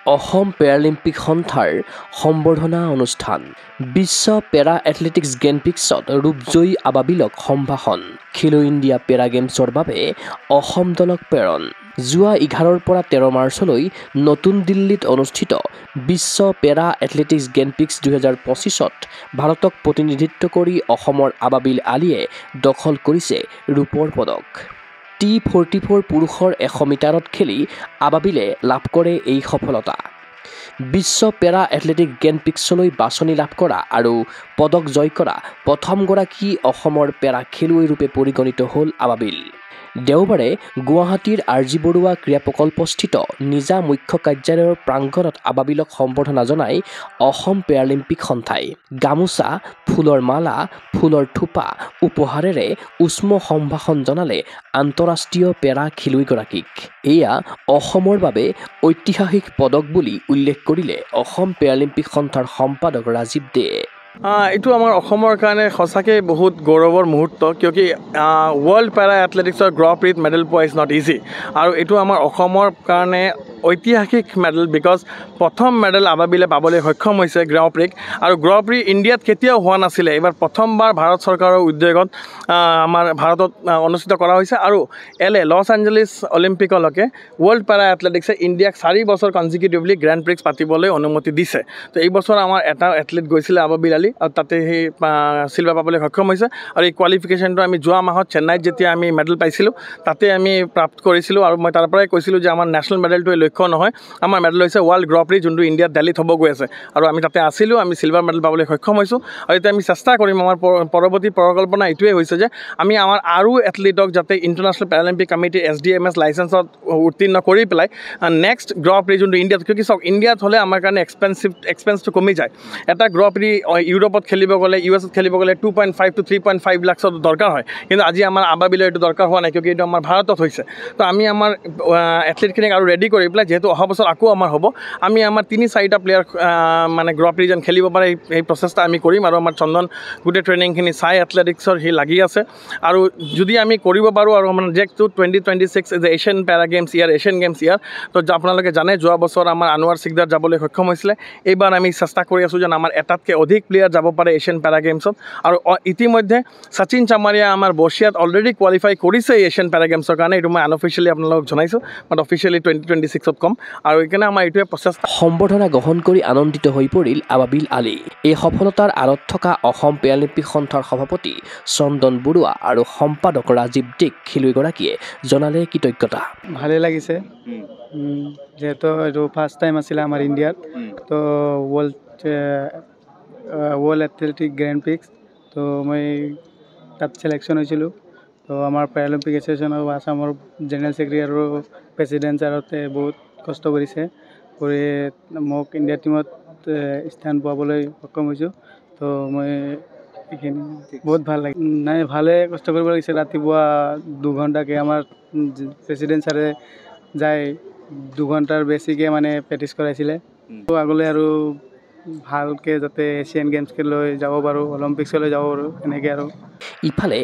Assam Paralympic সন্থাৰ সম্বৰ্ধনা অনুষ্ঠান। বিশ্ব পেৰা এথলেটিক্স গেমপিক্সত ৰূপজয়ী আবাবিলক সম্ভাষণ। খেলো ইণ্ডিয়া পেৰা গেমছৰ বাবে অসম দলক প্ৰেৰণ। যোৱা 11ৰ পৰা 13 মাৰ্চলৈ নতুন দিল্লীত অনুষ্ঠিত বিশ্ব পেৰা এথলেটিক্স গেমপিক্স 2025ত ভাৰতক প্ৰতিনিধিত্ব কৰি অসমৰ আবাবিল আলীয়ে দখল কৰিছে ৰূপৰ পদক। T44 পুৰুষৰ 100 মিটাৰত খেলি আবাবিলে লাভ কৰে এই সফলতা। বিশ্ব পেৰা এথলেটিক গেমপিক্সলৈ বাছনি লাভ কৰা আৰু পদক জয় কৰা প্ৰথমগৰাকী অসমৰ পেৰা খেলুৱৈ ৰূপে পৰিগণিত হ'ল আবাবিল। দেওবাৰে গুৱাহাটীৰ RG বৰুৱা ক্ৰীড়া প্ৰকল্পস্থিত নিজা মুখ্য কাৰ্যালয়ৰ প্ৰাংগণত আবাবিলক সম্বৰ্ধনা জনাই অসম পেৰালিম্পিক সন্থাই। গামোচা, ফুলৰ মালা, ফুলৰ থোপা উপহাৰেৰে উষ্ম সম্ভাষণ জনালে আন্তঃৰাষ্ট্ৰীয় পেৰা খেলুৱৈগৰাকীক। এয়া অসমৰ বাবে ঐতিহাসিক পদক বুলি উল্লেখ কৰিলে অসম পেৰালিম্পিক সন্থাৰ সম্পাদক ৰাজীৱ দে। এইটো আমাৰ অসমৰ কাৰণে সঁচাকৈ বহুত গৌৰৱৰ মুহূৰ্ত, কিয়কি ৱৰ্ল্ড পেৰা এথলেটিক্সৰ গ্ৰ প্ৰিত মেডেল পোৱা ইজ নট ইজি। আৰু এইটো আমাৰ অসমৰ কাৰণে ঐতিহাসিক মেডেল, বিকজ প্ৰথম মেডেল আবাবিলে পাবলৈ সক্ষম হৈছে গ্ৰ প্ৰিক। আৰু গ্ৰ প্ৰি ইণ্ডিয়াত কেতিয়াও হোৱা নাছিলে, এইবাৰ প্ৰথমবাৰ ভাৰত চৰকাৰৰ উদ্যোগত আমাৰ ভাৰতত অনুষ্ঠিত কৰা হৈছে। আৰু লছ এঞ্জেলিছ অলিম্পিকলৈকে ৱৰ্ল্ড পেৰা এথলেটিক্সে ইণ্ডিয়াক 4 বছৰ কনজিকিউটিভলি গ্ৰেণ্ড প্ৰিক্স পাতিবলৈ অনুমতি দিছে। তো এই বছৰ আমাৰ এটা এথলেট গৈছিলে আবাবিল আলী, আৰু তাতে সেই চিলভাৰ পাবলৈ সক্ষম হৈছে। আৰু এই কোৱালিফিকেশ্যনটো আমি যোৱা মাহত চেন্নাইত যেতিয়া আমি মেডেল পাইছিলোঁ তাতে আমি প্ৰাপ্ত কৰিছিলোঁ। আৰু মই তাৰ পৰাই কৈছিলোঁ যে আমাৰ নেশ্যনেল মেডেলটোৱে লক্ষ্য নহয়, আমাৰ মেডেল হৈছে ৱৰ্ল্ড গ্ৰ প্ৰি, যোনটো ইণ্ডিয়াত দিল্লীত হ'ব গৈ আছে। আৰু আমি তাতে আছিলোঁ, আমি চিলভাৰ মেডেল পাবলৈ সক্ষম হৈছোঁ। আৰু এতিয়া আমি চেষ্টা কৰিম, আমাৰ পৰৱৰ্তী পৰিকল্পনা এইটোৱে হৈছে যে আমি আমাৰ আৰু এথলিটক যাতে ইণ্টাৰনেশ্যনেল পেৰালিম্পিক কমিটি SDMS লাইচেঞ্চত উত্তীৰ্ণ কৰি পেলাই নেক্সট গ্ৰ প্ৰি যোনটো ইণ্ডিয়াত, কিয় চাওক ইণ্ডিয়াত হ'লে আমাৰ কাৰণে এক্সপেঞ্চটো কমি যায়। এটা গ্ৰ প্ৰি ইউৰোপত খেলিব গ'লে, US খেলিব গ'লে 2.5 to 3.5 লাখৰ দৰকাৰ হয়, কিন্তু আজি আমাৰ আবাবিলৰ এইটো দৰকাৰ হোৱা নাই, কিয় এইটো আমাৰ ভাৰতত হৈছে। তো আমি আমাৰ এথলেটখিনিক আৰু ৰেডি কৰি পেলাই, যিহেতু অহা বছৰ আকৌ আমাৰ হ'ব, আমি আমাৰ 3-4টা প্লেয়াৰ মানে গ্ৰ প্ৰি যেন খেলিব পাৰে এই প্ৰচেষ্টা আমি কৰিম। আৰু আমাৰ চন্দন গোটেই ট্ৰেইনিংখিনি চাই এথলেটিক্সৰ সি লাগি আছে। আৰু যদি আমি কৰিব পাৰোঁ, আৰু আমাৰ next 2026 is Asian para games year, Asian games year. তো আপোনালোকে জানে যোৱা বছৰ আমাৰ আনোৱাৰ সিকদাৰ যাবলৈ সক্ষম হৈছিলে। এইবাৰ আমি চেষ্টা কৰি আছোঁ যেন আমাৰ এটাতকৈ অধিক প্লেয়াৰ যাব পাৰে এছিয়ান পেৰা গেমছত। আৰু ইতিমধ্যে শচীন চামাৰিয়া আমাৰ বৰ্ষিয়াত অলৰেডি কোৱালিফাই কৰিছে এছিয়ান পেৰা গেমছৰ কাৰণে। এইটো মই আনঅফিচিয়েলি আপোনালোকক জনাইছোঁ, বাট অফিচিয়েলি 2026ত ক'ম। আৰু এইকাৰণে আমাৰ এইটোৱে প্ৰচেষ্টা। সম্বৰ্ধনা গ্ৰহণ কৰি আনন্দিত হৈ পৰিল আবাবিল আলী। এই সফলতাৰ আঁৰত থকা অসম পেৰালিম্পিক সন্থাৰ সভাপতি চন্দন বৰুৱা আৰু সম্পাদক ৰাজীৱ দেক খেলুৱৈগৰাকীয়ে জনালে কৃতজ্ঞতা। ভালেই লাগিছে, যিহেতু এইটো ফাৰ্ষ্ট টাইম আছিলে আমাৰ ইণ্ডিয়াত। তো ৱৰ্ল্ড এথলেটিক গ্ৰেণ্ড প্ৰিক্স, তো মই তাত চিলেকশ্যন হৈছিলোঁ। তো আমাৰ পেৰালিম্পিক এছ'চিয়েশ্যন আৰু আছামৰ জেনেৰেল ছেক্ৰেটাৰী আৰু প্ৰেছিডেণ্ট ছাৰহঁতে বহুত কষ্ট কৰিছে, কৰি মোক ইণ্ডিয়া টীমত স্থান পোৱাবলৈ সক্ষম হৈছোঁ। তো মই এইখিনি বহুত ভাল লাগে। নাই, ভালে কষ্ট কৰিব লাগিছে। ৰাতিপুৱা 2 ঘণ্টাকৈ আমাৰ প্ৰেছিডেণ্ট ছাৰে যায় 2 ঘণ্টাৰ বেছিকৈ মানে প্ৰেক্টিছ কৰাইছিলে। তো আগলৈ আৰু ভালকৈ যাতে এছিয়ান গেমছলৈ যাব পাৰোঁ, অলিম্পিক্সলৈ যাব পাৰোঁ, এনেকৈ আৰু। ইফালে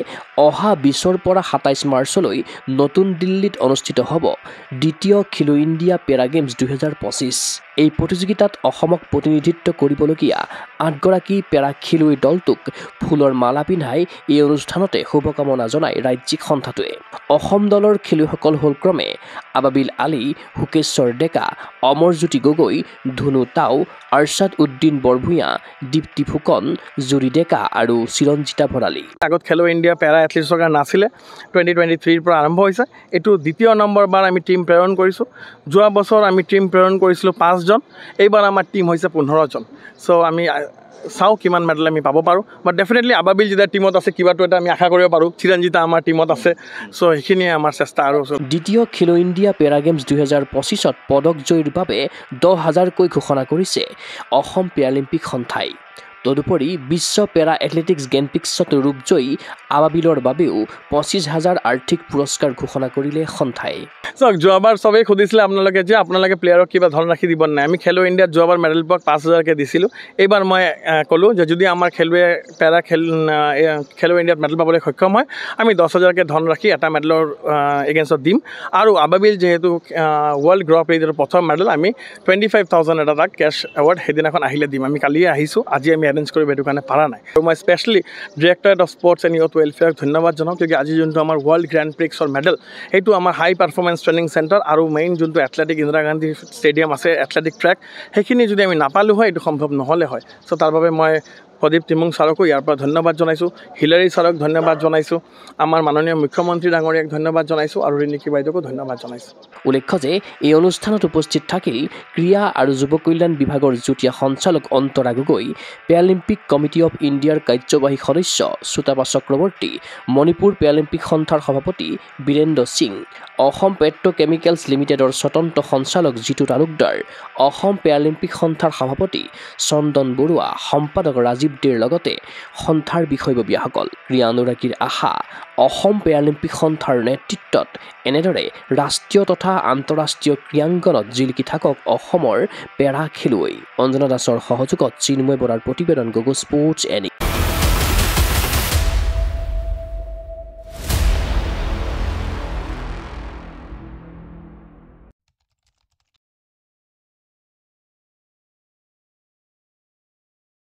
অহা 20ৰ পৰা 27 মাৰ্চলৈ নতুন দিল্লীত অনুষ্ঠিত হ'ব দ্বিতীয় খেলো ইণ্ডিয়া পেৰা গেমছ 2025। এই প্ৰতিযোগিতাত অসমক প্ৰতিনিধিত্ব কৰিবলগীয়া 8গৰাকী পেৰা খেলুৱৈ দলটোক ফুলৰ মালা পিন্ধাই এই অনুষ্ঠানতে শুভকামনা জনায় ৰাজ্যিক সন্থাটোৱে। অসম দলৰ খেলুৱৈসকল হ'ল ক্ৰমে আবাবিল আলী, হুকেশ্বৰ ডেকা, অমৰজ্যোতি গগৈ, ধুনু টাও, আৰ্চাদ উদ্দিন বৰভূঞা, দীপ্তি ফুকন, জুৰি ডেকা আৰু চিৰঞ্জিতা ভৰালী। আগত খেলো ইণ্ডিয়া পেৰা এথলেটিক্সৰ কাৰণে নাছিলে, 2023ৰ পৰা আৰম্ভ হৈছে। এইটো দ্বিতীয় নম্বৰবাৰ আমি টীম প্ৰেৰণ কৰিছোঁ। যোৱা বছৰ আমি টীম প্ৰেৰণ কৰিছিলোঁ 5জন, এইবাৰ আমাৰ টীম হৈছে 15জন। চ' আমি চাওঁ কিমান মেডেল আমি পাব পাৰোঁ। বাট ডেফিনেটলি আবাবিল যেতিয়া টীমত আছে, কিবাটো এটা আমি আশা কৰিব পাৰোঁ। চিৰঞ্জিতা আমাৰ টীমত আছে, চ' সেইখিনিয়ে আমাৰ চেষ্টা। আৰু দ্বিতীয় খেলো ইণ্ডিয়া পেৰা গেমছ 2025ত পদক জয়ীৰ বাবে 10,000কৈ ঘোষণা কৰিছে অসম পেৰালিম্পিক সন্থাই। তদুপৰি বিশ্ব পেৰা এথলেটিক্স গেমপিক্সত ৰূপজয়ী আবাবিলৰ বাবেও 25,000 আৰ্থিক পুৰস্কাৰ ঘোষণা কৰিলে সন্থাই। চাওক, যোৱাবাৰ চবেই সুধিছিলে আপোনালোকে যে আপোনালোকে প্লেয়াৰক কিবা ধনৰাশি দিব নাই। আমি খেলো ইণ্ডিয়াত যোৱাবাৰ মেডেল পোৱাক 5,000কৈ দিছিলোঁ। এইবাৰ মই ক'লোঁ যে যদি আমাৰ খেলুৱৈ পেৰা খেলো ইণ্ডিয়াত মেডেল পাবলৈ সক্ষম হয়, আমি 10,000কৈ ধনৰাশি এটা মেডেলৰ এগেইনষ্টত দিম। আৰু আবাবিল যিহেতু ৱৰ্ল্ড গ্ৰ প্ৰিজৰ প্ৰথম মেডেল, আমি 25,000 এটা তাক কেছ এৱাৰ্ড সেইদিনাখন আহিলে দিম। আমি কালিয়ে আহিছোঁ, আজি আমি এৰেঞ্জ কৰিব সেইটো কাৰণে পৰা নাই। আৰু মই specially directorate of sports and youth ৱেলফেয়াৰক ধন্যবাদ জনাওঁ, কিয় আজি যোনটো আমাৰ ৱৰ্ল্ড গ্ৰেণ্ড প্ৰিক্সৰ মেডেল, সেইটো আমাৰ হাই পাৰফৰ্মেঞ্চ ট্ৰেইনিং চেণ্টাৰ আৰু মেইন যোনটো এথলেটিক ইন্দিৰা গান্ধী ষ্টেডিয়াম আছে, এথলেটিক ট্ৰেক, সেইখিনি যদি আমি নাপালোঁ হয়, এইটো সম্ভৱ নহ'লে হয়। চ' তাৰ বাবে মই প্ৰদীপ টিমুং ছাৰকো ইয়াৰ পৰা ধন্যবাদ জনাইছোঁ, হিলাৰী ছাৰক ধন্যবাদ জনাইছোঁ, আমাৰ মাননীয় মুখ্যমন্ত্ৰী ডাঙৰীয়াক ধন্যবাদ জনাইছোঁ আৰু ৰিণিকী বাইদেউকো ধন্যবাদ জনাইছোঁ। উল্লেখ্য যে এই অনুষ্ঠানত উপস্থিত থাকিল ক্ৰীড়া আৰু যুৱ কল্যাণ বিভাগৰ যুটীয়া সঞ্চালক অন্তৰা গগৈ, পেৰালিম্পিক কমিটি অফ ইণ্ডিয়াৰ কাৰ্যবাহী সদস্য সুতাপা চক্ৰৱৰ্তী, মণিপুৰ পেৰালিম্পিক সন্থাৰ সভাপতি বীৰেন্দ্ৰ সিং, অসম পেট্ৰ'কেমিকেলছ লিমিটেডৰ স্বতন্ত্ৰ সঞ্চালক জিতু তালুকদাৰ, অসম পেৰালিম্পিক সন্থাৰ সভাপতি চন্দন বৰুৱা, সম্পাদক ৰাজীৱ দেৰ লগতে সন্থাৰ বিষয়ববীয়াসকল। ক্ৰীড়া অনুৰাগীৰ আশা, অসম পেৰালিম্পিক সন্থাৰ নেতৃত্বত এনেদৰে ৰাষ্ট্ৰীয় তথা আন্তঃৰাষ্ট্ৰীয় ক্ৰীড়াংগনত জিলিকি থাকক অসমৰ পেৰা খেলুৱৈ। অঞ্জনা দাসৰ সহযোগত চিন্ময় বৰাৰ প্ৰতিবেদন, গগো স্পৰ্টছ এনি।